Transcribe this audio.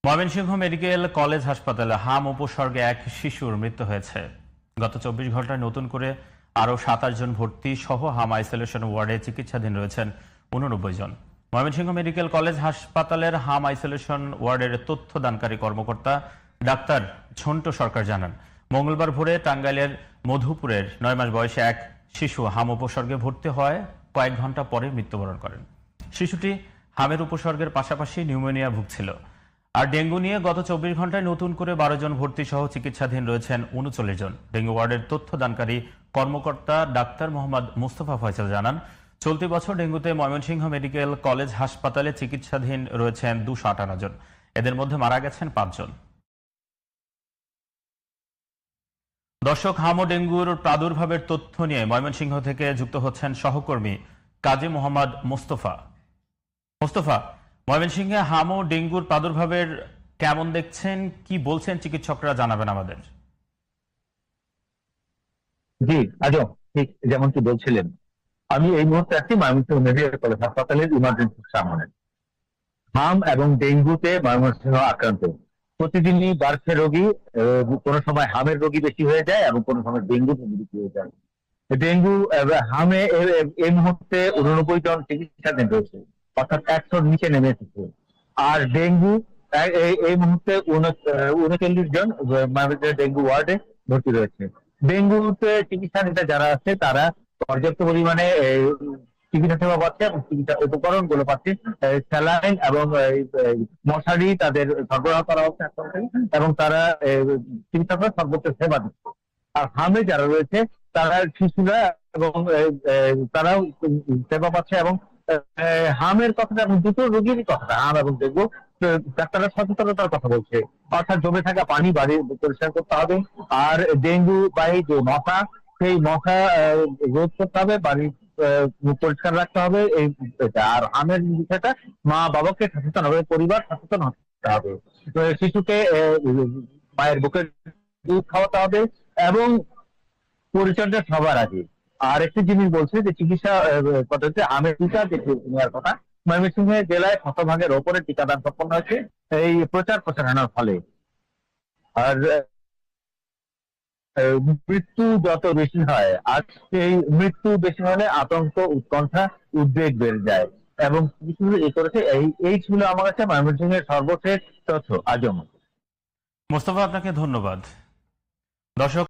Mymensingh medical college হাসপাতালে হাম উপসর্গে এক শিশুর মৃত্যু হয়েছে। গত ২৪ ঘন্টায় নতুন করে আরও ২৭ জন ভর্তি সহ হাম আইসোলেশন ওয়ার্ডে চিকিৎসাধীন রয়েছেন ৮৯ জন। ময়মনসিংহ মেডিকেল কলেজ হাসপাতালের হাম আইসোলেশন ওয়ার্ডের তথ্যদানকারী কর্মকর্তা ডাক্তার ঝন্টু সরকার জানান, মঙ্গলবার ভোরে টাঙ্গাইলের মধুপুরের ৯ মাস বয়সী এক শিশু হাম উপসর্গে ভর্তি হয় কয়েক ঘন্টা পরে মৃত্যুবরণ করেন। শিশুটি হামের উপসর্গের পাশাপাশি নিউমোনিয়া ভুগছিল। আর ডেঙ্গু নিয়ে গত ২৪ ঘন্টায় নতুন করে ১২ জন ভর্তি সহ চিকিৎসাধীন রয়েছেন ৩৯ জন। ডেঙ্গু ওয়ার্ডের তথ্যদানকারী কর্মকর্তা ডাক্তার মোহাম্মদ মুস্তফা ফয়সাল জানান, চলতি বছর ডেঙ্গুতে ময়মনসিংহ মেডিকেল কলেজ হাসপাতালে চিকিৎসাধীন রয়েছেন ২৫৮ জন। এদের মধ্যে মারা গেছেন ৫ জন। দর্শক, হাম ও ডেঙ্গুর প্রাদুর্ভাবের তথ্য নিয়ে ময়মনসিংহ থেকে যুক্ত হচ্ছেন সহকর্মী কাজী মোহাম্মদ মুস্তফা। ময়মনসিংহে হাম ও ডেঙ্গুর প্রাদুর্ভাবের কেমন দেখছেন, কি বলছেন চিকিৎসকরা, জানাবেন আমাদের। জি আজম, ঠিক যেমনটি বলছিলেন, আমি এই মুহূর্তে আছি ময়মনসিংহ মেডিকেল কলেজ হাসপাতালের ইমার্জেন্সির সামনে। হাম এবং ডেঙ্গুতে ময়মনসিংহ আক্রান্ত প্রতিদিনই বাড়ছে রোগী। কোনো সময় হামের রোগী বেশি হয়ে যায় এবং কোনো সময় ডেঙ্গু রোগী বেশি হয়ে যায়। ডেঙ্গু হামে এই মুহূর্তে ৮৯ জন চিকিৎসাধীন রয়েছে, অর্থাৎ ১০০-র নিচে নেমে এসেছে। আর ডেঙ্গু এই মুহূর্তে ৩৯ জন ডেঙ্গু ওয়ার্ডে ভর্তি রয়েছে। ডেঙ্গুতে চিকিৎসা নিতে যারা আছে তারা পর্যাপ্ত পরিমাণে চিকিৎসা সেবা পাচ্ছে এবং চিকিৎসা উপকরণ গুলো পাচ্ছে। স্যালাইন এবং মশারি তাদের সরবরাহ করা হচ্ছে এবং তারা চিকিৎসকরা সর্বোচ্চ সেবা দিচ্ছে। আর হামে যারা রয়েছে তারা শিশুরা এবং তারাও সেবা পাচ্ছে। এবং হামের কথাটা এবং দুটো রোগীরই কথাটা, হাম এবং ডেঙ্গু, ডাক্তাররা সচেতনতার কথা বলছে, অর্থাৎ জমে থাকা পানি বাড়ি পরিষ্কার করতে হবে। আর ডেঙ্গু বাহী যে মশা, সেই মশা রোধ করতে হবে, বাড়ি পরিষ্কার রাখতে হবে। আর হামের বিষয়টা মা বাবাকে সচেতন হবে, পরিবার সচেতন হতে হবে। শিশুকে মায়ের বুকের দুধ খাওয়াতে হবে এবং পরিচর্যা সবার আগে। আর একটি জিনিস বলছে যে চিকিৎসা পদ্ধতিতে আমের টিকা যেটি নেওয়ার কথা, ময়মনসিংহ জেলায় ১০০% ওপরে টিকাদান সম্পন্ন হয়েছে এই প্রচার প্রচারণার ফলে। আর মৃত্যু যত বেশি হয়, আর সেই মৃত্যু বেশি হলে আতঙ্ক, উৎকণ্ঠা, উদ্বেগ বেড়ে যায়। এবং কিছু এ করেছে। এই ছিল আমার কাছে ময়মনসিংহের সর্বশেষ তথ্য। আজম, মোস্তফা, আপনাকে ধন্যবাদ। দর্শক,